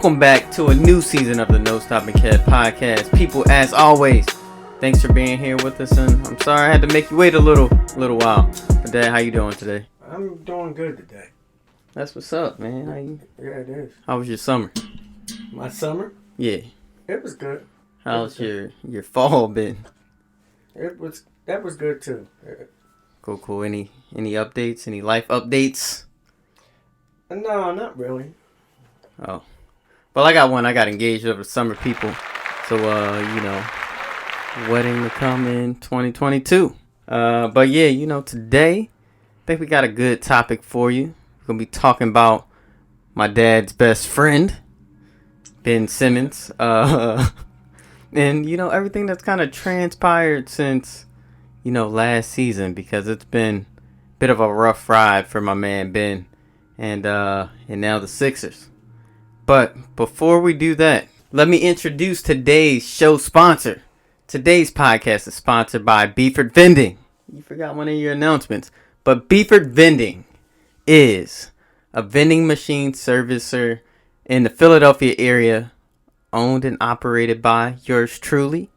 Welcome back to a new season of the NoStoppingKev podcast. People, as always, thanks for being here with us, and I'm sorry I had to make you wait a little while. But Dad, how you doing today? I'm doing good today. That's what's up, man. How you? Yeah, it is. How was your summer? My summer? Yeah. It was good. How's your fall been? That was good too. Cool. Any updates? Any life updates? No, not really. Oh. Well, I got one. I got engaged over the summer, people. So, wedding to come in 2022. But yeah, today, I think we got a good topic for you. We're going to be talking about my dad's best friend, Ben Simmons. And, everything that's kind of transpired since, last season. Because it's been a bit of a rough ride for my man, Ben. And now the Sixers. But before we do that, let me introduce today's show sponsor. Today's podcast is sponsored by Beeford Vending. You forgot one of your announcements. But Beeford Vending is a vending machine servicer in the Philadelphia area, owned and operated by yours truly.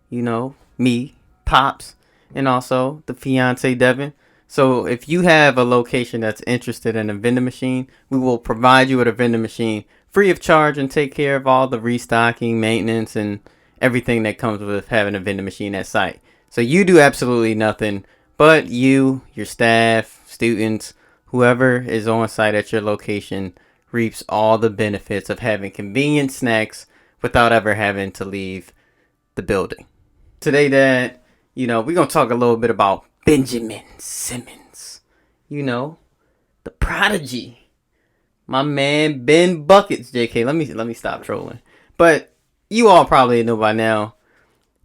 Me, Pops, and also the fiance, Devin. So if you have a location that's interested in a vending machine, we will provide you with a vending machine free of charge and take care of all the restocking, maintenance, and everything that comes with having a vending machine at site. So you do absolutely nothing, but you, your staff, students, whoever is on site at your location reaps all the benefits of having convenient snacks without ever having to leave the building. Today, Dad, we're going to talk a little bit about Benjamin Simmons. The prodigy. My man Ben Buckets, JK. Let me stop trolling. But you all probably know by now,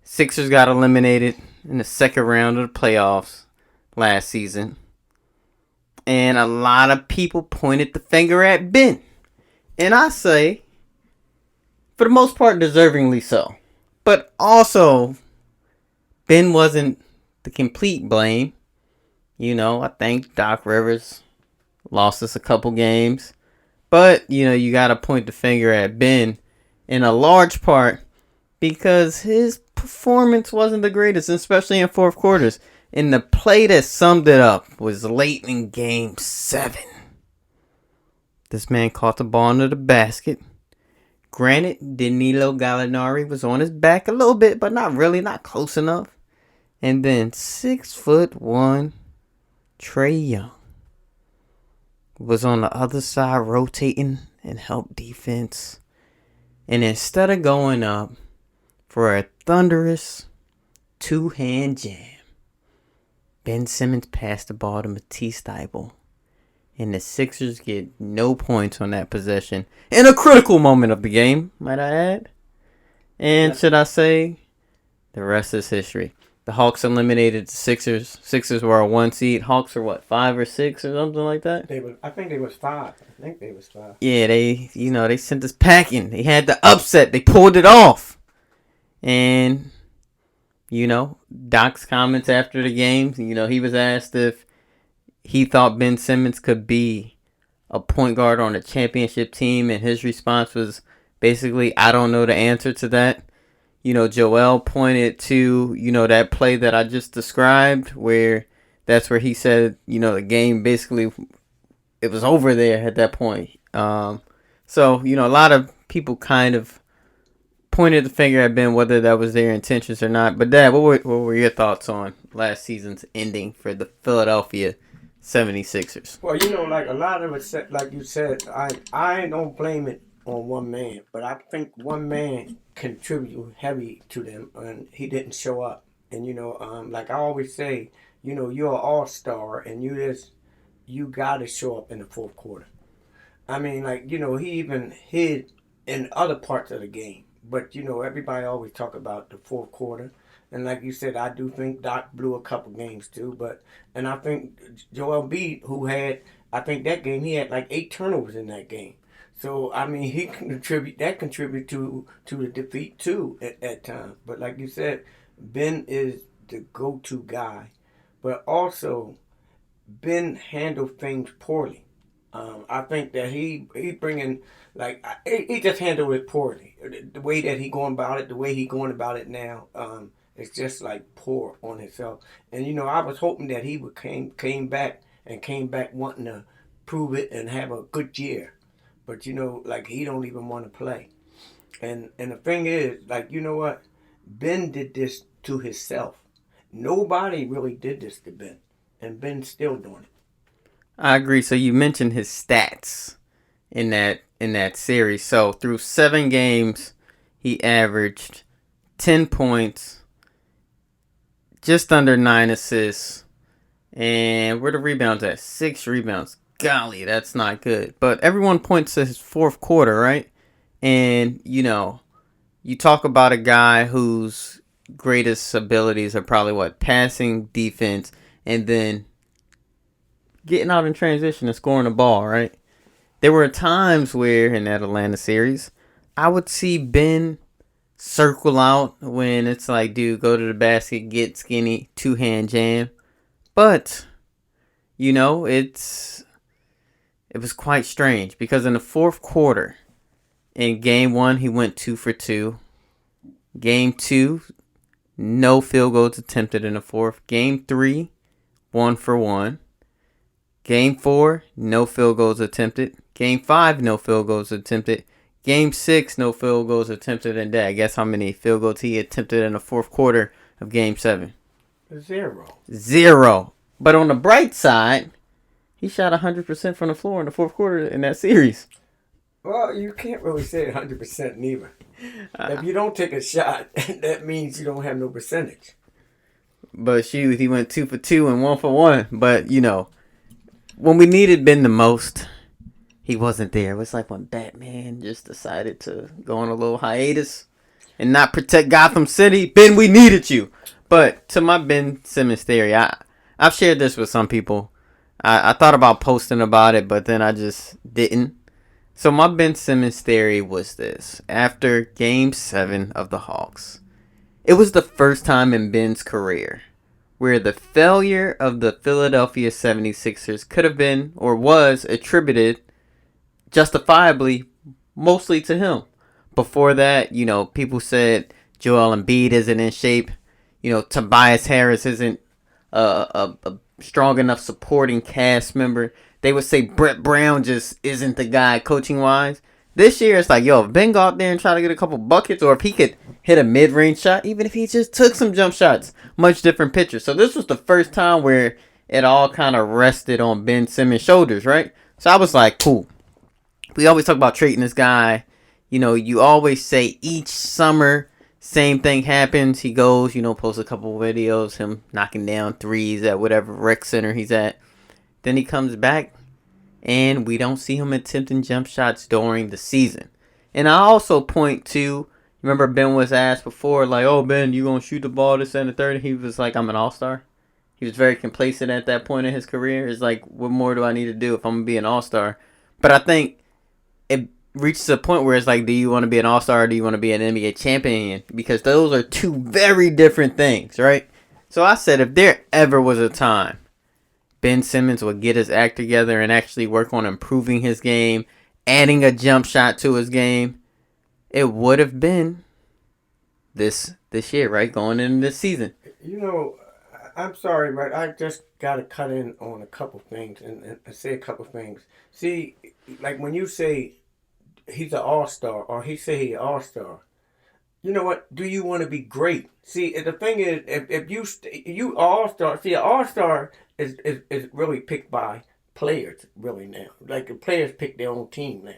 Sixers got eliminated in the second round of the playoffs last season. And a lot of people pointed the finger at Ben. And I say, for the most part, deservingly so. But also, Ben wasn't the complete blame. I think Doc Rivers lost us a couple games. But, you got to point the finger at Ben in a large part because his performance wasn't the greatest, especially in fourth quarters. And the play that summed it up was late in Game 7. This man caught the ball under the basket. Granted, Danilo Gallinari was on his back a little bit, but not really, not close enough. And then 6'1" Trae Young was on the other side rotating and help defense. And instead of going up for a thunderous two-hand jam, Ben Simmons passed the ball to Matisse Thybulle. And the Sixers get no points on that possession in a critical moment of the game, might I add. And should I say, the rest is history. The Hawks eliminated the Sixers. Sixers were a 1 seed. Hawks are what, 5 or 6 or something like that? I think they was 5. Yeah, they sent us packing. They had the upset. They pulled it off. And, Doc's comments after the game, he was asked if he thought Ben Simmons could be a point guard on a championship team. And his response was basically, I don't know the answer to that. Joel pointed to, that play that I just described where that's where he said, the game basically, it was over there at that point. So, a lot of people kind of pointed the finger at Ben, whether that was their intentions or not. But Dad, what were your thoughts on last season's ending for the Philadelphia 76ers? Well, like a lot of it, like you said, I don't blame it on one man, but I think one man contributed heavy to them, and he didn't show up. And like I always say, you're an all-star, and you got to show up in the fourth quarter. I mean, like he even hid in other parts of the game, but everybody always talk about the fourth quarter. And like you said, I do think Doc blew a couple games too, and I think Joel Embiid, who had, I think that game he had like 8 turnovers in that game. So, I mean, he contribute to the defeat, too, at times. But like you said, Ben is the go-to guy. But also, Ben handled things poorly. I think that he bringing like he just handled it poorly. The way that he going about it, the way he going about it now, it's just like poor on himself. And I was hoping that he would came back wanting to prove it and have a good year. But like he don't even want to play. And the thing is, like what, Ben did this to himself. Nobody really did this to Ben, and Ben's still doing it. I agree. So you mentioned his stats in that series. So through 7 games, he averaged 10 points, just under 9 assists, and where the rebounds at? 6 rebounds. Golly, that's not good. But everyone points to his fourth quarter, right? And you talk about a guy whose greatest abilities are probably what, passing, defense, and then getting out in transition and scoring the ball, right? There were times where in that Atlanta series, I would see Ben circle out when it's like, dude, go to the basket, get skinny, 2-hand jam. But it was quite strange because in the fourth quarter, in game 1, he went 2 for 2. Game 2, no field goals attempted in the fourth. Game 3, 1 for 1. Game 4, no field goals attempted. Game 5, no field goals attempted. Game 6, no field goals attempted in that. Guess how many field goals he attempted in the fourth quarter of Game 7? 0. But on the bright side, he shot 100% from the floor in the fourth quarter in that series. Well, you can't really say 100% neither. If you don't take a shot, that means you don't have no percentage. But shoot, he went 2 for 2 and 1 for 1. But, when we needed Ben the most, he wasn't there. It was like when Batman just decided to go on a little hiatus and not protect Gotham City. Ben, we needed you. But to my Ben Simmons theory, I've shared this with some people. I thought about posting about it, but then I just didn't. So my Ben Simmons theory was this. After Game 7 of the Hawks, it was the first time in Ben's career where the failure of the Philadelphia 76ers could have been or was attributed justifiably mostly to him. Before that, people said Joel Embiid isn't in shape. Tobias Harris isn't a strong enough supporting cast member. They would say Brett Brown just isn't the guy coaching wise. This year, it's like, if Ben go out there and try to get a couple buckets, or if he could hit a mid-range shot, even if he just took some jump shots, much different picture. So this was the first time where it all kind of rested on Ben Simmons' shoulders, right? So I was like, cool. We always talk about trading this guy. You always say each summer, same thing happens. He goes, posts a couple videos, him knocking down threes at whatever rec center he's at. Then he comes back, and we don't see him attempting jump shots during the season. And I also point to, remember Ben was asked before, like, oh, Ben, you going to shoot the ball this and the third? And he was like, I'm an all-star. He was very complacent at that point in his career. It's like, what more do I need to do if I'm going to be an all-star? But I think it reaches a point where it's like, do you want to be an all-star or do you want to be an NBA champion? Because those are two very different things, right? So I said, if there ever was a time Ben Simmons would get his act together and actually work on improving his game, adding a jump shot to his game, it would have been this year, right? Going into this season. I'm sorry, but I just got to cut in on a couple things and say a couple things. See, like when you say he's an all-star or he say he's an all-star, you know what? Do you want to be great? See, the thing is, if you all-star, see, an all-star is really picked by players really now. Like the players pick their own team now.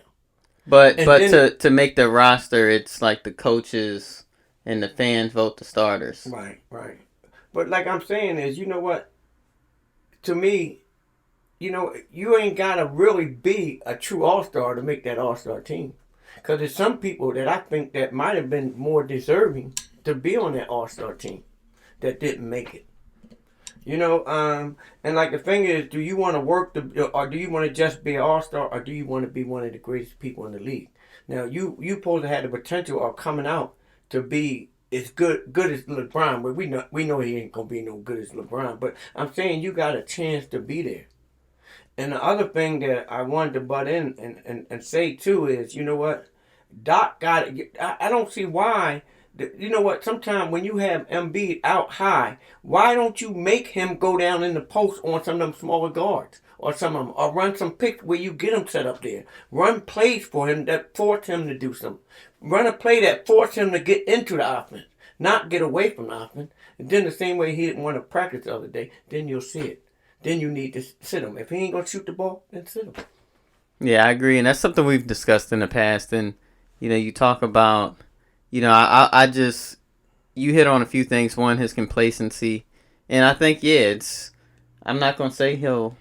But then, to make the roster, it's like the coaches and the fans vote the starters. Right. But like I'm saying is, you know what? To me, you ain't gotta really be a true all-star to make that all-star team. Because there's some people that I think that might have been more deserving to be on that all-star team that didn't make it. And like the thing is, do you want to work or do you want to just be an all-star, or do you want to be one of the greatest people in the league? Now, you supposed to have the potential of coming out to be as good as LeBron, but we know he ain't gonna be no good as LeBron. But I'm saying you got a chance to be there. And the other thing that I wanted to butt in and say too is, you know what, Doc got it. I don't see why. You know what? Sometimes when you have Embiid out high, why don't you make him go down in the post on some of them smaller guards or some of them, or run some picks where you get him set up there. Run plays for him that force him to do something. Run a play that force him to get into the offense, not get away from the offense. And then the same way he didn't want to practice the other day, then you'll see it. Then you need to sit him. If he ain't gonna shoot the ball, then sit him. Yeah, I agree, and that's something we've discussed in the past. And you talk about, I just you hit on a few things. One, his complacency, and I think it's. I'm not gonna say he'll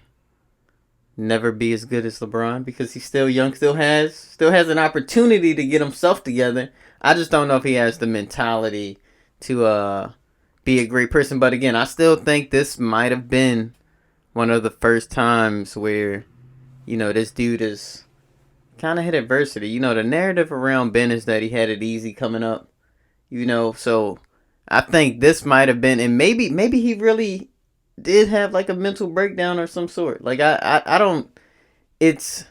never be as good as LeBron because he's still young, still has an opportunity to get himself together. I just don't know if he has the mentality to be a great person. But again, I still think this might have been one of the first times where, this dude is kind of hit adversity. The narrative around Ben is that he had it easy coming up. So I think this might have been, and maybe he really did have like a mental breakdown or some sort. Like I don't. It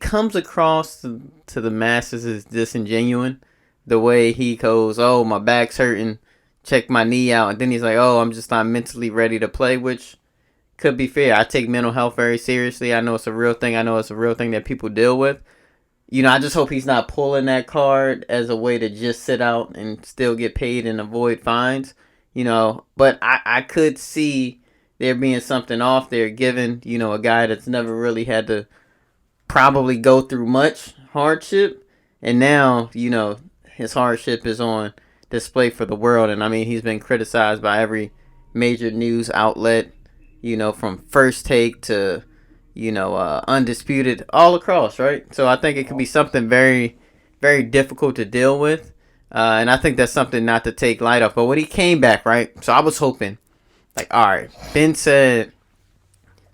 comes across to the masses as disingenuous. The way he goes, oh, my back's hurting, check my knee out, and then he's like, oh, I'm just not mentally ready to play, which could be fair. I take mental health very seriously. I know it's a real thing. I know it's a real thing that people deal with. I just hope he's not pulling that card as a way to just sit out and still get paid and avoid fines. But I could see there being something off there given, a guy that's never really had to probably go through much hardship. And now, his hardship is on display for the world. And I mean, he's been criticized by every major news outlet, from First Take to, Undisputed, all across, right? So I think it could be something very, very difficult to deal with. And I think that's something not to take light of. But when he came back, right? So I was hoping, like, all right, Ben said,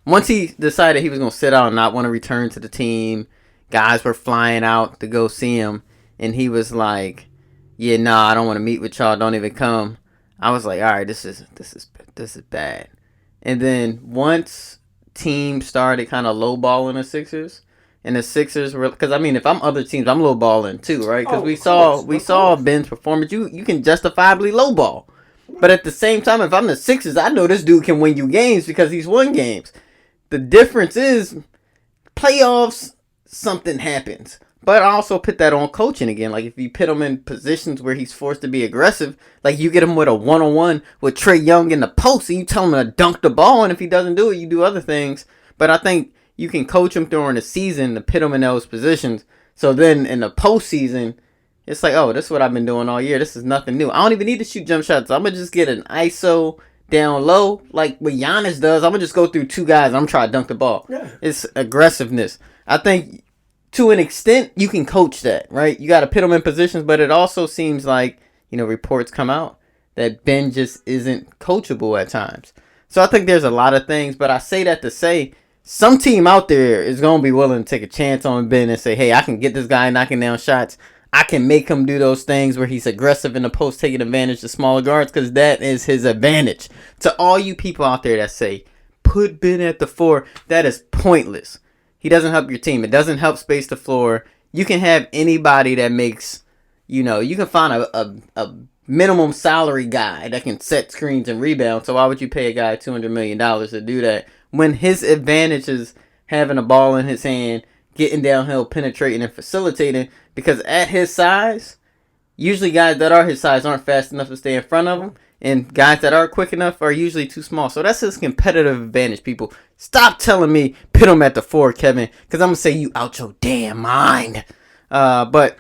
once he decided he was going to sit out and not want to return to the team, guys were flying out to go see him. And he was like, yeah, nah, I don't want to meet with y'all. Don't even come. I was like, all right, this is bad. And then once teams started kind of lowballing the Sixers, and the Sixers were, because I mean, if I'm other teams, I'm lowballing too, right? Because we saw Ben's performance. You can justifiably lowball, but at the same time, if I'm the Sixers, I know this dude can win you games because he's won games. The difference is playoffs, something happens. But I also put that on coaching again. Like, if you put him in positions where he's forced to be aggressive, like you get him with a one-on-one with Trae Young in the post, and you tell him to dunk the ball, and if he doesn't do it, you do other things. But I think you can coach him during the season to put him in those positions. So then in the postseason, it's like, oh, this is what I've been doing all year. This is nothing new. I don't even need to shoot jump shots. I'm going to just get an ISO down low, like what Giannis does. I'm going to just go through two guys, and I'm trying to dunk the ball. Yeah. It's aggressiveness. I think to an extent, you can coach that, right? You got to put them in positions, but it also seems like, reports come out that Ben just isn't coachable at times. So I think there's a lot of things, but I say that to say some team out there is going to be willing to take a chance on Ben and say, hey, I can get this guy knocking down shots. I can make him do those things where he's aggressive in the post, taking advantage of smaller guards, because that is his advantage. To all you people out there that say, put Ben at the 4, that is pointless. He doesn't help your team. It doesn't help space the floor. You can have anybody that makes, you can find a minimum salary guy that can set screens and rebound. So why would you pay a guy $200 million to do that when his advantage is having a ball in his hand, getting downhill, penetrating, and facilitating? Because at his size, usually guys that are his size aren't fast enough to stay in front of him. And guys that are quick enough are usually too small. So that's his competitive advantage, people. Stop telling me put him at the 4, Kevin. Because I'm going to say you out your damn mind. But,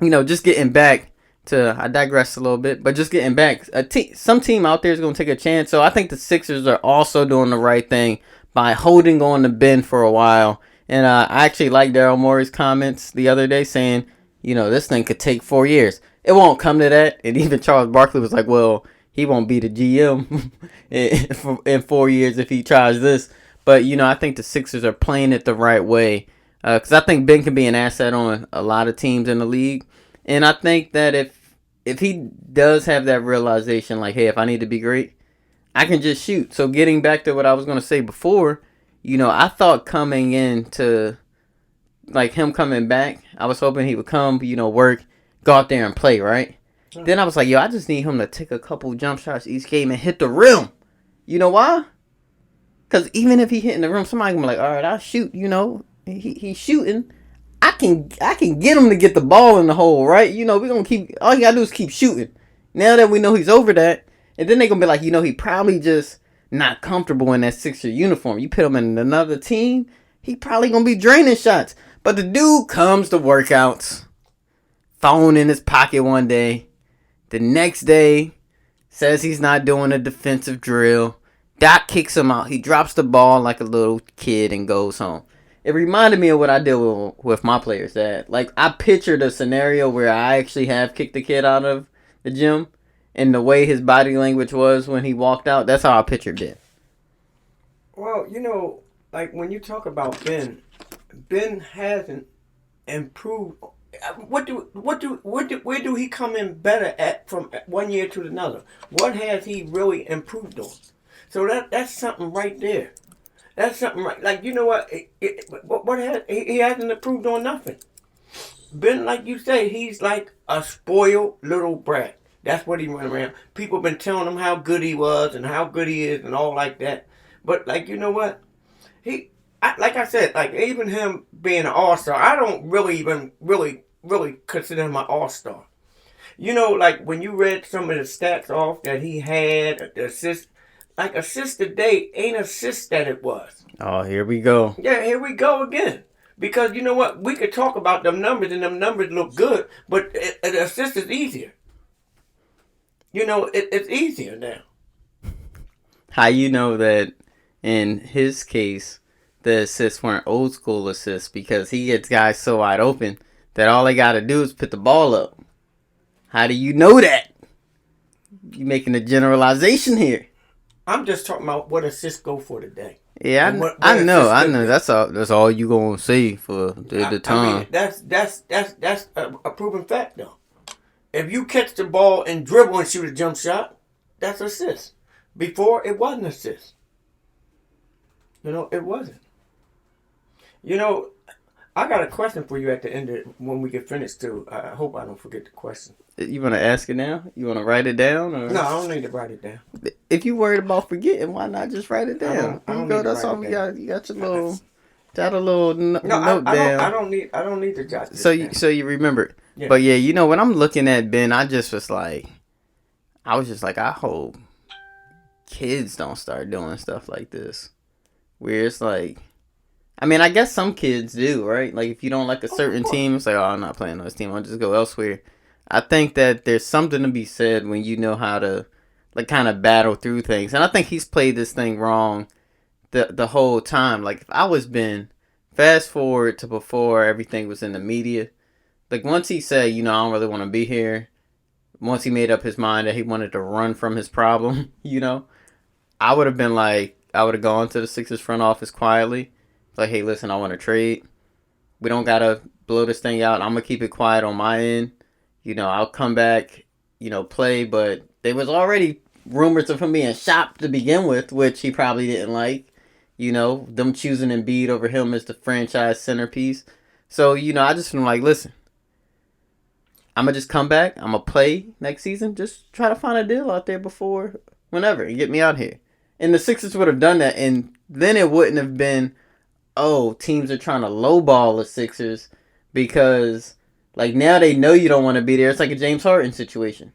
just getting back to, I digress a little bit. But just getting back, some team out there is going to take a chance. So I think the Sixers are also doing the right thing by holding on to Ben for a while. And I actually like Daryl Morey's comments the other day saying, this thing could take 4 years. It won't come to that. And even Charles Barkley was like, well, he won't be the GM in 4 years if he tries this. But, I think the Sixers are playing it the right way. Because I think Ben can be an asset on a lot of teams in the league. And I think that if he does have that realization, like, hey, if I need to be great, I can just shoot. So getting back to what I was going to say before, I thought coming into like him coming back, I was hoping he would come, work, go out there and play, right? Then I was like, yo, I just need him to take a couple jump shots each game and hit the rim. You know why? Because even if he hit in the rim, somebody gonna be like, all right, I'll shoot. He's shooting. I can get him to get the ball in the hole, right? We gonna keep. All you gotta do is keep shooting. Now that we know he's over that, and then they gonna be like, he probably just not comfortable in that Sixer uniform. You put him in another team, he probably gonna be draining shots. But the dude comes to workouts, phone in his pocket one day. The next day, says he's not doing a defensive drill. Doc kicks him out. He drops the ball like a little kid and goes home. It reminded me of what I did with my players. That I pictured a scenario where I actually have kicked the kid out of the gym, and the way his body language was when he walked out. That's how I pictured it. Well, when you talk about Ben hasn't improved. Where do he come in better at from one year to another? What has he really improved on? So that's something right there. That's something right. He hasn't improved on nothing. Ben, like you say, he's like a spoiled little brat. That's what he went around. People been telling him how good he was and how good he is and all like that. But you know what? Like I said, even him being an all-star, I don't really even really consider him an all-star. When you read some of the stats off that he had, the assists, assists today ain't assists that it was. Oh, here we go. Yeah, here we go again. Because you know what? We could talk about them numbers and them numbers look good, but an assist is easier. It's easier now. How you know that in his case, the assists weren't old school assists, because he gets guys so wide open that all they got to do is put the ball up. How do you know that? You making a generalization here. I'm just talking about what assists go for today. Yeah, I know. That's all you gonna say for the time. I mean, that's a proven fact though. If you catch the ball and dribble and shoot a jump shot, that's assist. Before it wasn't assist. It wasn't. I got a question for you at the end when we get finished too. I hope I don't forget the question. You want to ask it now? You want to write it down? Or? No, I don't need to write it down. If you worried about forgetting, why not just write it down? I don't need that's to all write we it got. You got your little, note down. I don't need to jot this down. So you remember. Yeah. But yeah, when I'm looking at Ben, I was just like, I hope kids don't start doing stuff like this. Where it's like, I guess some kids do, right? Like, if you don't like a certain team, it's like, oh, I'm not playing on this team. I'll just go elsewhere. I think that there's something to be said when you know how to, kind of battle through things. And I think he's played this thing wrong the whole time. Like, if I was Ben, fast forward to before everything was in the media. Once he said, I don't really want to be here. Once he made up his mind that he wanted to run from his problem, I would have been like, I would have gone to the Sixers front office quietly. Like, hey, listen, I want to trade. We don't got to blow this thing out. I'm going to keep it quiet on my end. I'll come back, play. But there was already rumors of him being shopped to begin with, which he probably didn't like. Them choosing Embiid over him as the franchise centerpiece. So, I just been like, listen, I'm going to just come back. I'm going to play next season. Just try to find a deal out there before whenever and get me out here. And the Sixers would have done that. And then it wouldn't have been, oh, teams are trying to lowball the Sixers because, now they know you don't want to be there. It's like a James Harden situation.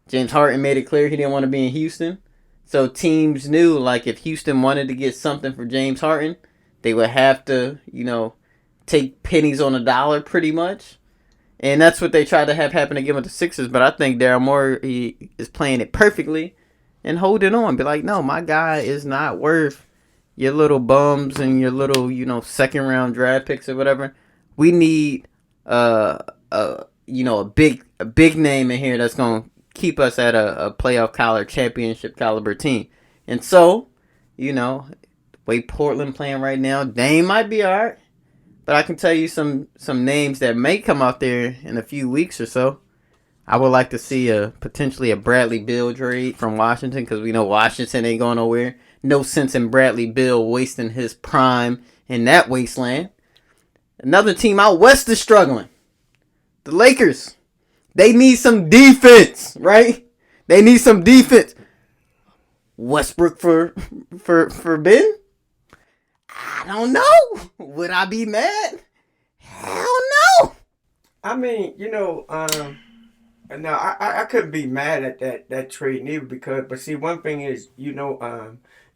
James Harden made it clear he didn't want to be in Houston. So teams knew, if Houston wanted to get something for James Harden, they would have to, take pennies on a dollar pretty much. And that's what they tried to have happen again with the Sixers. But I think Daryl Morey is playing it perfectly and holding on. Be like, no, my guy is not worth your little bums and your little, second round draft picks or whatever. We need a big name in here that's gonna keep us at a playoff caliber, championship caliber team. And so, the way Portland playing right now, Dame might be alright. But I can tell you some names that may come out there in a few weeks or so. I would like to see potentially a Bradley Beal trade from Washington because we know Washington ain't going nowhere. No sense in Bradley Beal wasting his prime in that wasteland. Another team out west is struggling. The Lakers. They need some defense, right? They need some defense. Westbrook for Ben? I don't know. Would I be mad? Hell no. I mean, no, I couldn't be mad at that trade neither but see, one thing is,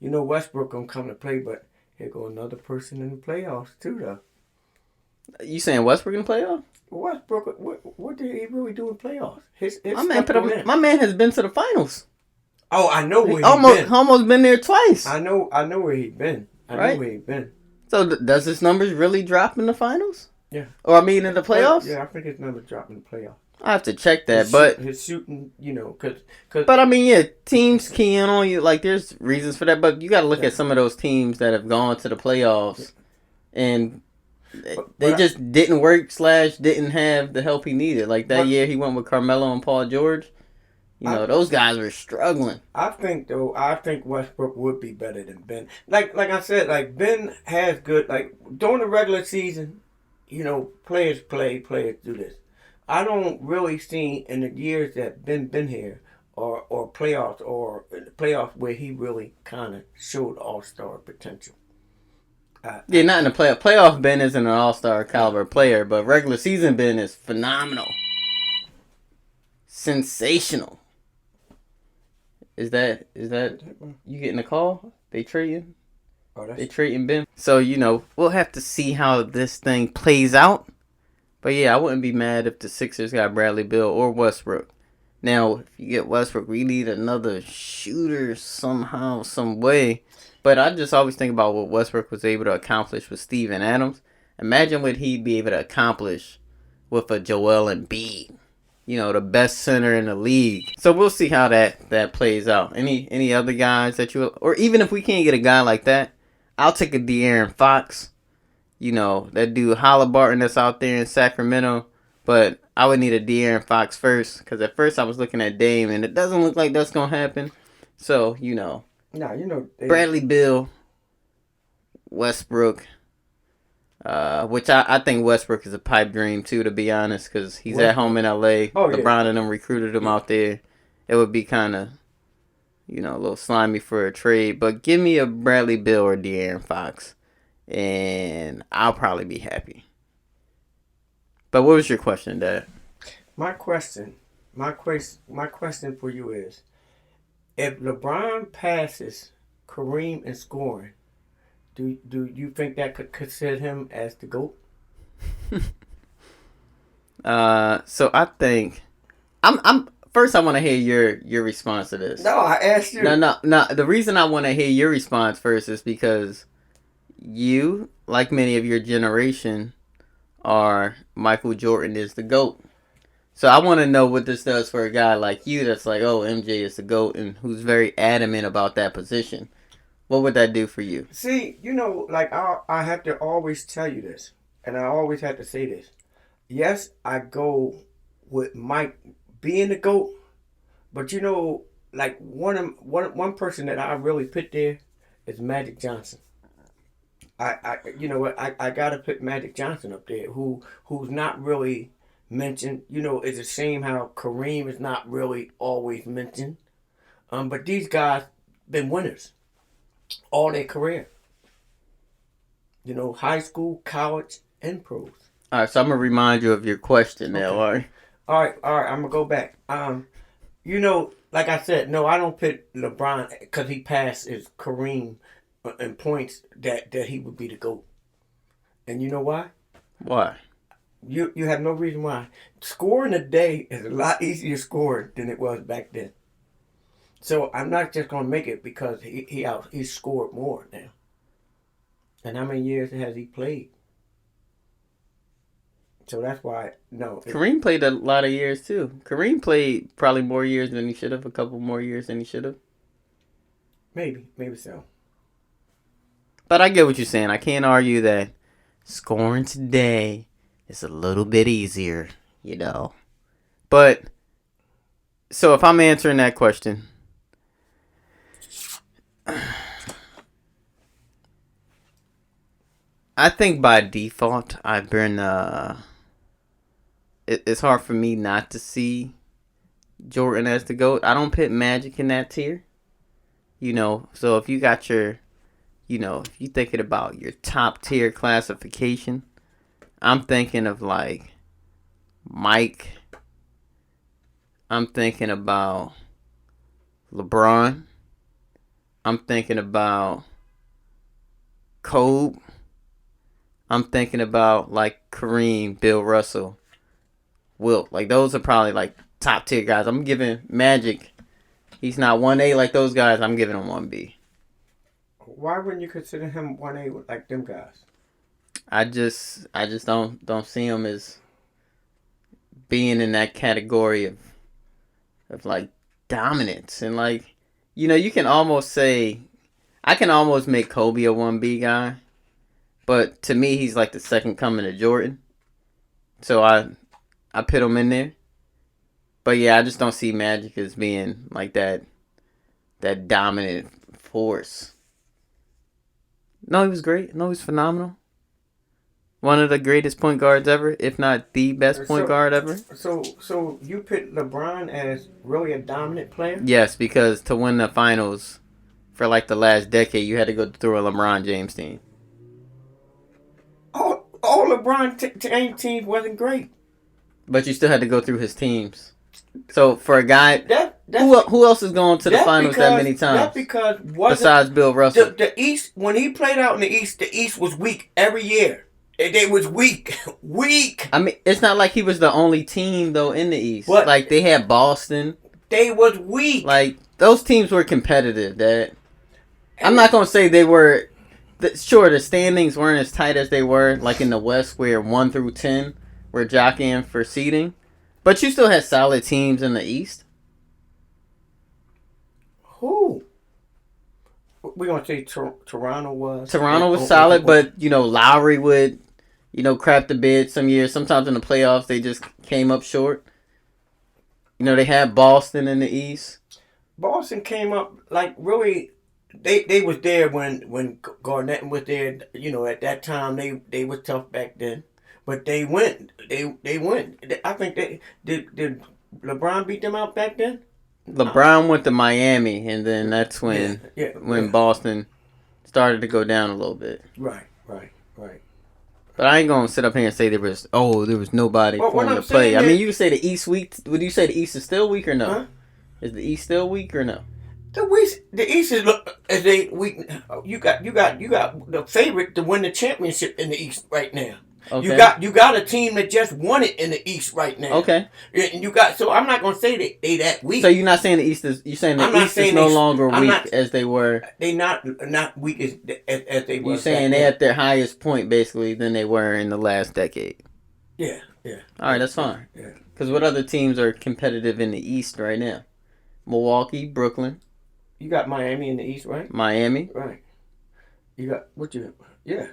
Westbrook gonna come to play, but here go another person in the playoffs too, though. You saying Westbrook in the playoffs? Westbrook, what did he really do in playoffs? His my man has been to the finals. Oh, I know where he almost been there twice. I know where he been. I know where he been. So does his numbers really drop in the finals? Yeah. Or I mean in the playoffs? Yeah, I think his numbers drop in the playoffs. I have to check that, but his shooting, cause. But I mean, yeah, teams key in on you. Like, there's reasons for that, but you got to look at some of those teams that have gone to the playoffs, and they just didn't work / didn't have the help he needed. Like that year, he went with Carmelo and Paul George. Those guys were struggling. I think Westbrook would be better than Ben. Like I said, like Ben has good. Like during the regular season, players do this. I don't really see in the years that Ben been here or playoffs where he really kind of showed all-star potential. Not in the playoff. Playoff Ben isn't an all-star caliber player, but regular season Ben is phenomenal. Sensational. Is that you getting a call? They trading? They trading Ben. So, we'll have to see how this thing plays out. But yeah, I wouldn't be mad if the Sixers got Bradley Beal or Westbrook. Now, if you get Westbrook, we need another shooter somehow, some way. But I just always think about what Westbrook was able to accomplish with Steven Adams. Imagine what he'd be able to accomplish with a Joel Embiid. The best center in the league. So we'll see how that plays out. Any other guys that or even if we can't get a guy like that, I'll take a De'Aaron Fox. That dude Halliburton that's out there in Sacramento. But I would need a De'Aaron Fox first. Because at first I was looking at Dame. And it doesn't look like that's going to happen. So, Bradley Beal, Westbrook. Which I think Westbrook is a pipe dream, too, to be honest. Because he's at home in L.A. Oh, LeBron and them recruited him out there. It would be kind of, a little slimy for a trade. But give me a Bradley Beal or De'Aaron Fox. And I'll probably be happy. But what was your question, Dad? My question for you is, if LeBron passes Kareem in scoring, do you think that could consider him as the GOAT? So I think I'm first I want to hear your response to this. No, I asked you. No. The reason I want to hear your response first is because you, like many of your generation, are Michael Jordan is the GOAT. So I want to know what this does for a guy like you that's like, oh, MJ is the GOAT and who's very adamant about that position. What would that do for you? See, I have to always tell you this, and I always have to say this. Yes, I go with Mike being the GOAT, but one person that I really put there is Magic Johnson. I gotta put Magic Johnson up there, who's not really mentioned. It's a shame how Kareem is not really always mentioned. But these guys been winners all their career. High school, college, and pros. All right, so I'm gonna remind you of your question now. Okay. All right. I'm gonna go back. Like I said, no, I don't put LeBron because he passed his Kareem in points that he would be the GOAT. And you know why? Why? You have no reason why. Scoring today is a lot easier scoring than it was back then. So I'm not just gonna make it because he scored more now. And how many years has he played? So that's why Kareem played a lot of years too. Kareem played probably more years than he should have. A couple more years than he should have. Maybe so. But I get what you're saying. I can't argue that scoring today is a little bit easier, But So if I'm answering that question, I think by default I've been. It's hard for me not to see Jordan as the GOAT. I don't put Magic in that tier. So if you got your, if you thinking about your top tier classification, I'm thinking of like Mike. I'm thinking about LeBron. I'm thinking about Kobe. I'm thinking about like Kareem, Bill Russell, Wilt. Like those are probably like top tier guys. I'm giving Magic. He's not 1A like those guys. I'm giving him 1B. Why wouldn't you consider him 1A like them guys? I just don't see him as being in that category of like dominance and like you can almost say I can almost make Kobe a 1B guy, but to me he's like the second coming of Jordan. So I put him in there. But yeah, I just don't see Magic as being like that dominant force. No, he was great. No, he was phenomenal. One of the greatest point guards ever, if not the best point guard ever. So you put LeBron as really a dominant player? Yes, because to win the finals for like the last decade, you had to go through a LeBron James team. All LeBron teams wasn't great. But you still had to go through his teams. So for a guy, who else is going to the finals that many times? That's because besides Bill Russell, the East, when he played out in the East was weak every year. They was weak. I mean, it's not like he was the only team though in the East. What? Like they had Boston. They was weak. Like those teams were competitive. I'm not gonna say they were. Sure, the standings weren't as tight as they were like in the West, where 1 through 10 were jockeying for seeding. But you still had solid teams in the East. Who? We're going to say Toronto was. Toronto was solid, but, Lowry would, crap the bid some years. Sometimes in the playoffs, they just came up short. They had Boston in the East. Boston came up, like, really, they was there when Garnett was there. At that time, they were tough back then. But they went. They went. I think did LeBron beat them out back then? LeBron went to Miami, and then that's when Boston started to go down a little bit. Right. But I ain't gonna sit up here and say there was nobody for him to play. I mean, you can say the East weak. Would you say the East is still weak or no? Huh? Is the East still weak or no? The East is they weak. You got the favorite to win the championship in the East right now. Okay. You got a team that just won it in the East right now. Okay. And so I'm not gonna say they that weak. So you're not saying the East is East is no longer weak as they were. They not weak as they were. You're saying they're at their highest point basically than they were in the last decade. Yeah. All right, that's fine. Yeah. Because what other teams are competitive in the East right now? Milwaukee, Brooklyn. You got Miami in the East, right? Miami. Right. You got Yeah.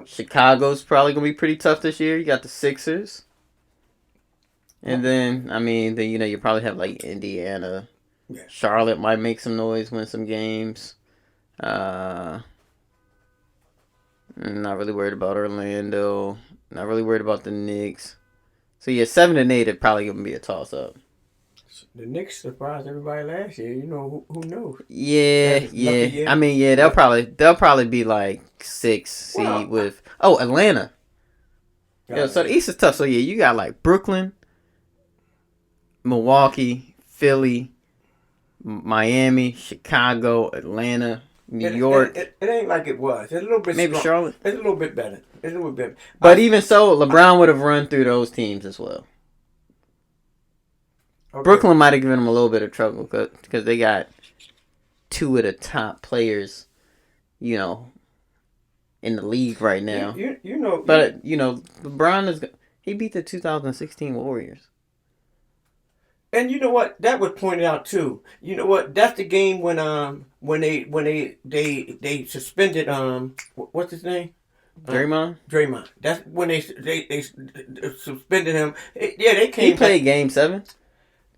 Chicago's probably gonna be pretty tough this year. You got the Sixers, and then you probably have like Indiana. Yeah. Charlotte might make some noise, win some games. I'm not really worried about Orlando. Not really worried about the Knicks. So yeah, 7 and 8 are probably gonna be a toss up. The Knicks surprised everybody last year. Who knew? Yeah. I mean, yeah, they'll probably be like 6 seed with Atlanta. Yeah, so the East is tough. So yeah, you got like Brooklyn, Milwaukee, Philly, Miami, Chicago, Atlanta, New York. It ain't like it was. It's a little bit. Maybe strong. Charlotte. It's a little bit better. But even so, LeBron would have run through those teams as well. Okay. Brooklyn might have given them a little bit of trouble because they got 2 of the top players, in the league right now. But LeBron he beat the 2016 Warriors. And you know what? That was pointed out too. You know what? That's the game when they suspended what's his name? Draymond. That's when they suspended him. Yeah, they came. He played Game 7.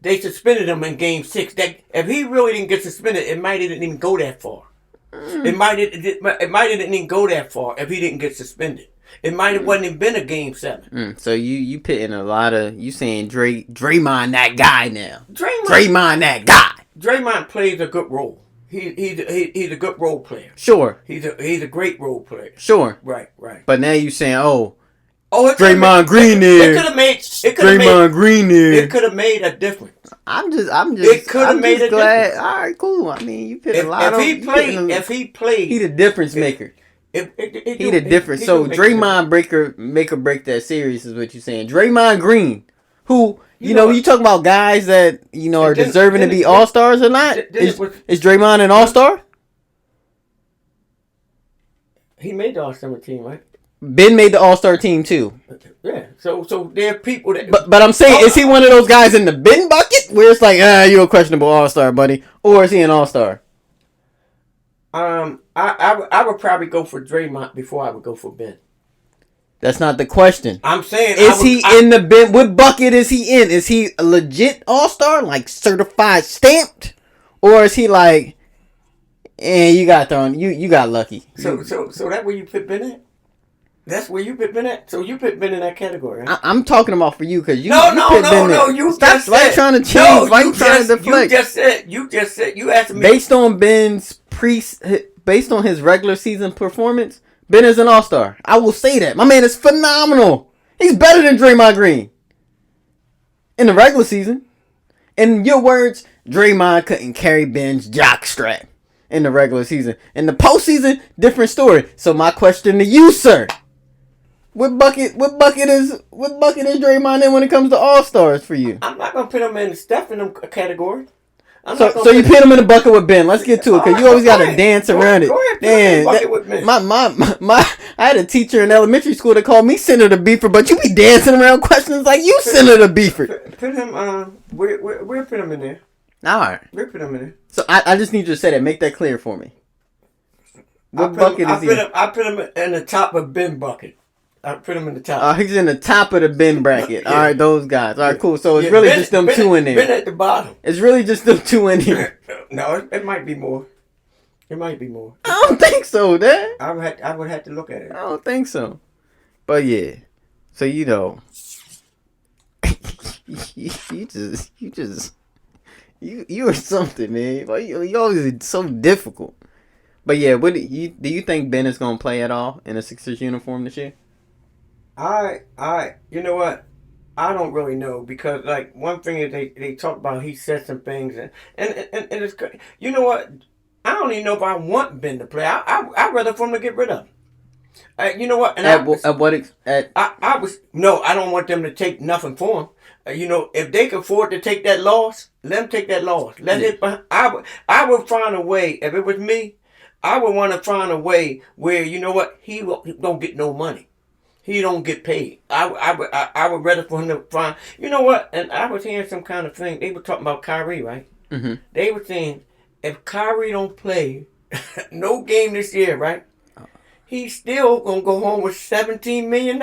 they suspended him in Game 6. That if he really didn't get suspended, it might didn't even go that far. It might didn't even go that far if he didn't get suspended. It might have wasn't even been a Game 7. So you pitting a lot of you saying Draymond that guy now. Draymond that guy. Draymond plays a good role. He's a good role player. Sure. He's a great role player. Sure. Right. But now you saying, Draymond Green there. It could have made. Draymond Green there. It could have made a difference. I'm just. It could have made a glad. difference. All right, cool. I mean, you put a lot if he played, he the difference maker. He the difference. So Draymond make or break that series is what you're saying. Draymond Green, who you know you talking about guys that are deserving to be all stars or not? Is Draymond an all star? He made the All-Star team, right? Ben made the All-Star team too. Yeah. So there are people that. But I'm saying, is he one of those guys in the Ben bucket where it's like, you're a questionable All-Star, buddy, or is he an All-Star? I would probably go for Draymond before I would go for Ben. That's not the question. I'm saying, is he in the Ben? What bucket is he in? Is he a legit All-Star, like certified, stamped, or is he like, you got thrown, you got lucky? So that where you put Ben at? That's where you put Ben at. So you put Ben in that category. Right? I'm talking about for you because you. No. You stop trying to change. Why you trying to deflect? You just said. You asked me. Based on Ben's based on his regular season performance, Ben is an all-star. I will say that my man is phenomenal. He's better than Draymond Green in the regular season. In your words, Draymond couldn't carry Ben's jockstrap in the regular season. In the postseason, different story. So my question to you, sir. What bucket is Draymond in when it comes to All-Stars for you? I'm not gonna put him in the Stephen category. So you put him in the bucket with Ben. Let's get to it because you always gotta dance around it. Go ahead, bucket with Ben. I had a teacher in elementary school that called me Senator Beefer, but you be dancing around questions like you Senator Beefer. Put him we'll put him in there. All right. We'll put him in there. So I just need you to say that. Make that clear for me. What bucket is he? I put him in the top of Ben bucket. I put him in the top. He's in the top of the Ben bracket. Yeah. All right, those guys. All right, cool. So it's really just them two in there. Ben at the bottom. It's really just them two in here. No, it might be more. It might be more. I don't think so, Dad. I would have to look at it. I don't think so. But yeah. So you are something, man. Like you always so difficult. But yeah, do you think Ben is gonna play at all in a Sixers uniform this year? You know what? I don't really know because like one thing is they talk about he said some things and it's good. You know what? I don't even know if I want Ben to play. I'd rather for him to get rid of him. You know what? And I don't want them to take nothing for him. If they can afford to take that loss, let them take that loss. I would find a way. If it was me, I would want to find a way where he don't get no money. He don't get paid. I would rather for him to find. You know what? And I was hearing some kind of thing. They were talking about Kyrie, right? Mm-hmm. They were saying if Kyrie don't play no game this year, right? He's still gonna go home with $17 million.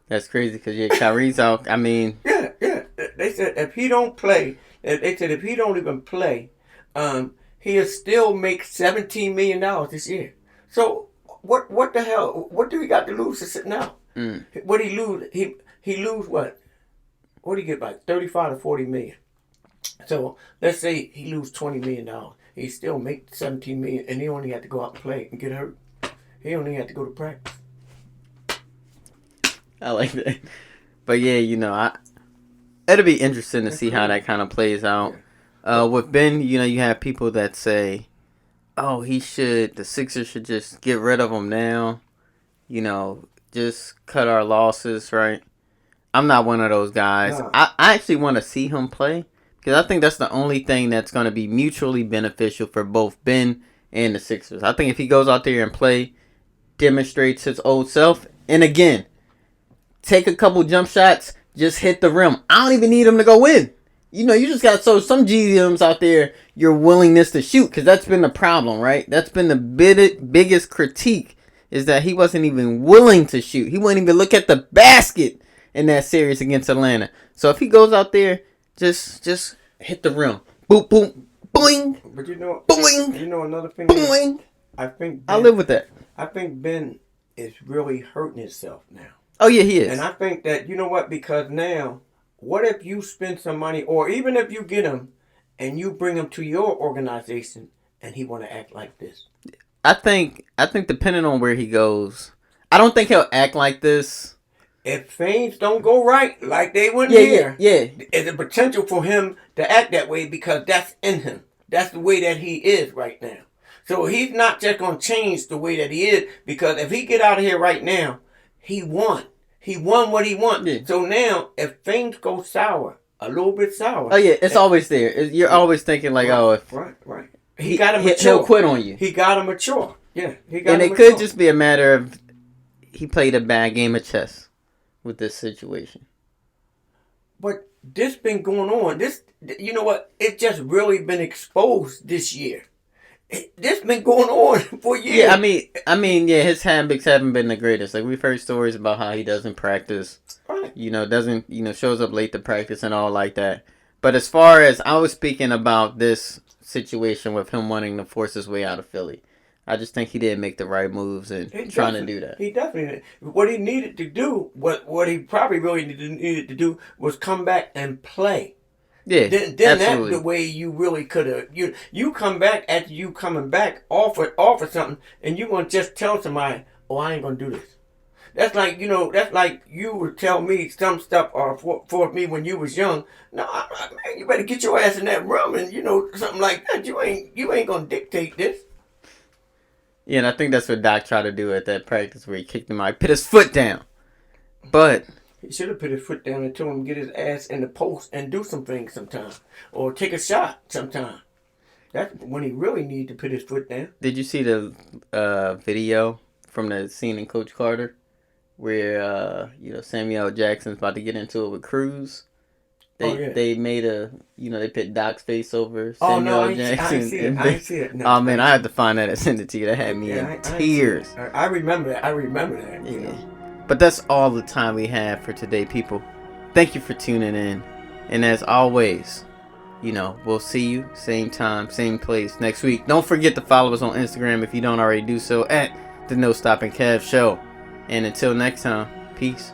That's crazy because Kyrie's out. I mean, yeah. They said if he don't play, if he don't even play, he'll still make $17 million this year. So what the hell? What do he got to lose to sit now? What he lose? He lose what? What do he get like 35 to 40 million? So let's say he lose $20 million. He still make $17 million, and he only had to go out and play and get hurt. He only had to go to practice. I like that. But yeah, it'll be interesting to see how that kind of plays out. With Ben, you have people that say, the Sixers should just get rid of him now. Just cut our losses, right? I'm not one of those guys. No. I actually want to see him play because I think that's the only thing that's going to be mutually beneficial for both Ben and the Sixers. I think if he goes out there and play, demonstrates his old self, and again, take a couple jump shots, just hit the rim. I don't even need him to go in. You just got some GMs out there, your willingness to shoot, because that's been the problem, right? That's been the biggest critique, is that he wasn't even willing to shoot. He wouldn't even look at the basket in that series against Atlanta. So if he goes out there, just hit the rim. Boop, boop, boing. But you know, boing. You know another thing. Boing. I think I live with that. I think Ben is really hurting himself now. Oh yeah, he is. And I think that you know what? Because now, what if you spend some money, or even if you get him, and you bring him to your organization, and he want to act like this? I think depending on where he goes, I don't think he'll act like this. If things don't go right, like they went here, yeah, there's a potential for him to act that way because that's in him. That's the way that he is right now. So he's not just going to change the way that he is, because if he get out of here right now, he won. He won what he won. Yeah. So now, if things go sour, a little bit sour. Oh yeah, it's always there. You're always thinking like, right. He got to mature. He'll quit on you. He got to mature. Yeah, he got to mature. And it could just be a matter of he played a bad game of chess with this situation. But this been going on. This, you know what? It's just really been exposed this year. This been going on for years. Yeah, I mean, yeah, his habits haven't been the greatest. Like, we've heard stories about how he doesn't practice. Right. Shows up late to practice and all like that. But as far as I was speaking about this situation with him wanting to force his way out of Philly, I just think he didn't make the right moves and trying to do that. He definitely did. What he needed to do, what he probably really needed to do, was come back and play. Yeah, then absolutely. That's the way you really could have. You come back after you coming back, offer something, and you want to just tell somebody, "Oh, I ain't gonna do this." That's like that's like you would tell me some stuff for me when you was young. No, man, you better get your ass in that room and something like that. You ain't gonna dictate this. Yeah, and I think that's what Doc tried to do at that practice where he kicked him out. He put his foot down, but he should have put his foot down and told him to get his ass in the post and do some things sometime. Or take a shot sometime. That's when he really needed to put his foot down. Did you see the video from the scene in Coach Carter where, Samuel Jackson's about to get into it with Cruz? They made they put Doc's face over Samuel Jackson. I ain't see it. No, oh, man, I had to find that and send it to you. That had me in tears. I remember that. Yeah. But that's all the time we have for today, people. Thank you for tuning in. And as always, we'll see you same time, same place next week. Don't forget to follow us on Instagram if you don't already do so at the NoStoppingKev Show. And until next time, peace.